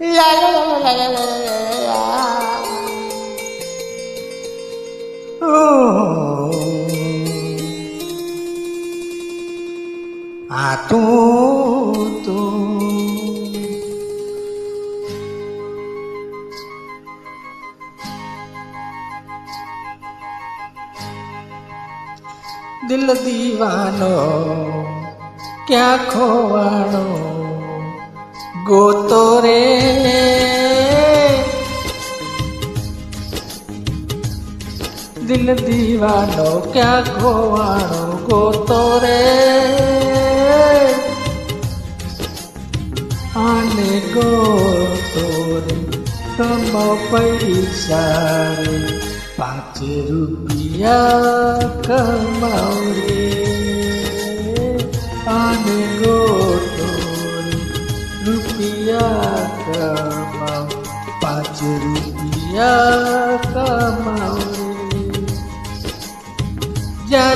La la la la la la la la. Oh, a tu. दिल दीवानो क्या खोवानो go to रे दिल दीवानो क्या खोवानो गोतो रे आने गोतो रे कमो पैसा रे 5 रुपया कमाओ रे आने गोतो रे रुपया कमाओ 5 रुपया कमाओ रे जा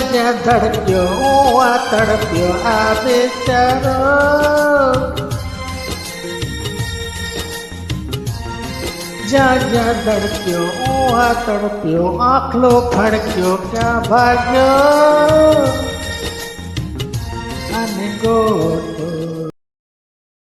धड़क्यो आ तड़प्यो आ बेचारो जा धड़क्यो आ तड़प्यो आखलो फड़क्यो क्या भाग्यो आने गोतो